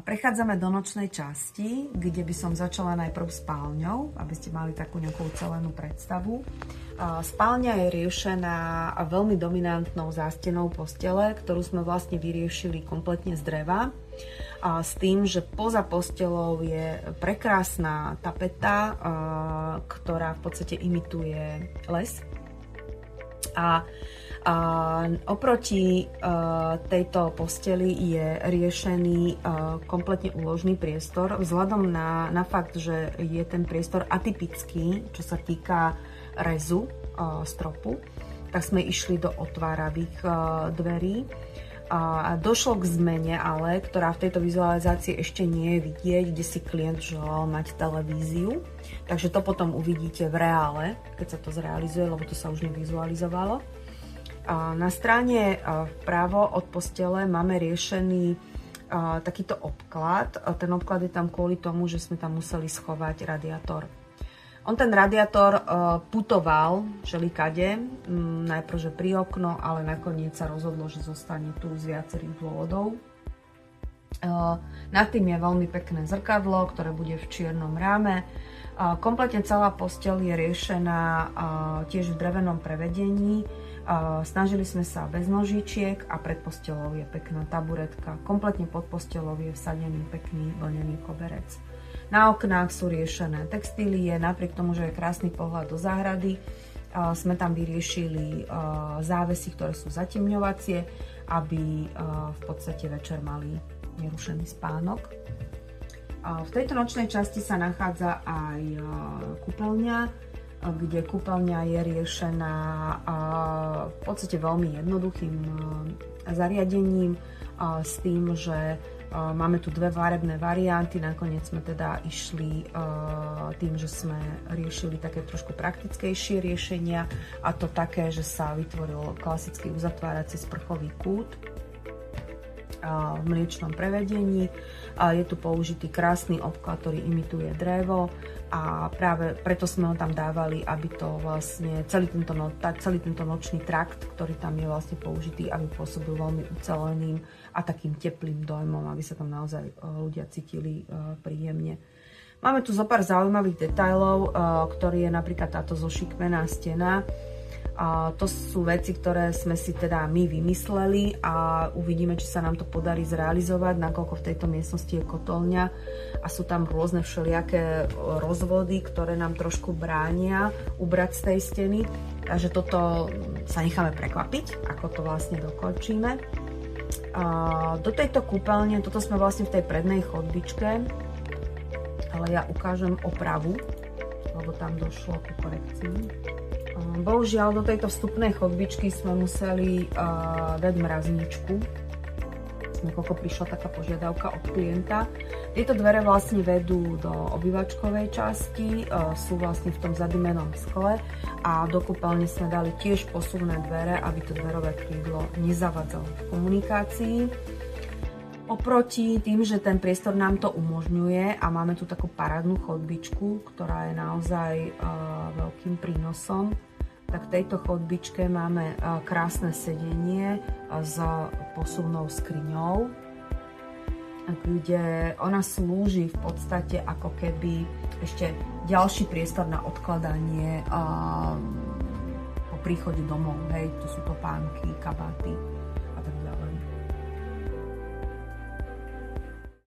Prechádzame do nočnej časti, kde by som začala najprv spálňou, aby ste mali takú nejakú ucelenú predstavu. Spálňa je riešená veľmi dominantnou zástenou postele, ktorú sme vlastne vyriešili kompletne z dreva. S tým, že poza postelou je prekrásna tapeta, ktorá v podstate imituje les. Oproti tejto posteli je riešený kompletne úložný priestor. Vzhľadom na fakt, že je ten priestor atypický, čo sa týka rezu stropu, tak sme išli do otváravých dverí. Došlo k zmene ale, ktorá v tejto vizualizácii ešte nie je vidieť, kde si klient želal mať televíziu. Takže to potom uvidíte v reále, keď sa to zrealizuje, lebo to sa už nevizualizovalo. Na strane vpravo od postele máme riešený takýto obklad. Ten obklad je tam kvôli tomu, že sme tam museli schovať radiátor. Ten radiátor putoval všelikade, najprv že pri okno, ale nakoniec sa rozhodlo, že zostane tu z viacerých dôvodov. Nad tým je veľmi pekné zrkadlo, ktoré bude v čiernom ráme. Kompletne celá posteľ je riešená tiež v drevenom prevedení. Snažili sme sa bez nožičiek a pred posteľou je pekná taburetka. Kompletne pod posteľou je vsadený pekný vlnený koberec. Na oknách sú riešené textílie, napriek tomu, že je krásny pohľad do záhrady, sme tam vyriešili závesy, ktoré sú zatemňovacie, aby v podstate večer mali nerušený spánok. V tejto nočnej časti sa nachádza aj kúpeľňa, kde kúpeľňa je riešená v podstate veľmi jednoduchým zariadením s tým, že máme tu dve farebné varianty, nakoniec sme teda išli tým, že sme riešili také trošku praktickejšie riešenia, a to také, že sa vytvoril klasický uzatvárací sprchový kút v mliečnom prevedení. Je tu použitý krásny obklad, ktorý imituje drevo, a práve preto sme ho tam dávali, aby to vlastne celý tento nočný trakt, ktorý tam je vlastne použitý, aby pôsobil veľmi uceleným a takým teplým dojmom, aby sa tam naozaj ľudia cítili príjemne. Máme tu zopár zaujímavých detailov, ktorý je napríklad táto zošikmená stena. To sú veci, ktoré sme si teda my vymysleli, a uvidíme, či sa nám to podarí zrealizovať, nakoľko v tejto miestnosti je kotolňa a sú tam rôzne všelijaké rozvody, ktoré nám trošku bránia ubrať z tej steny. Takže toto sa necháme prekvapiť, ako to vlastne dokončíme. Do tejto kúpeľne, toto sme vlastne v tej prednej chodbičke, ale ja ukážem opravu, lebo tam došlo ku korekcii. Bohužiaľ, do tejto vstupnej chodbičky sme museli dať mrazničku, nakoľko prišla taká požiadavka od klienta. Tieto dvere vlastne vedú do obývačkovej časti, sú vlastne v tom zadimenom skle, a do kúpeľne sme dali tiež posuvné dvere, aby to dverové krídlo nezavadzalo v komunikácii. Oproti tým, že ten priestor nám to umožňuje a máme tu takú parádnu chodbičku, ktorá je naozaj veľkým prínosom, tak v tejto chodbičke máme krásne sedenie s posuvnou skriňou, kde ona slúži v podstate ako keby ešte ďalší priestor na odkladanie po príchode domov. Hej, tu sú topánky, kabáty.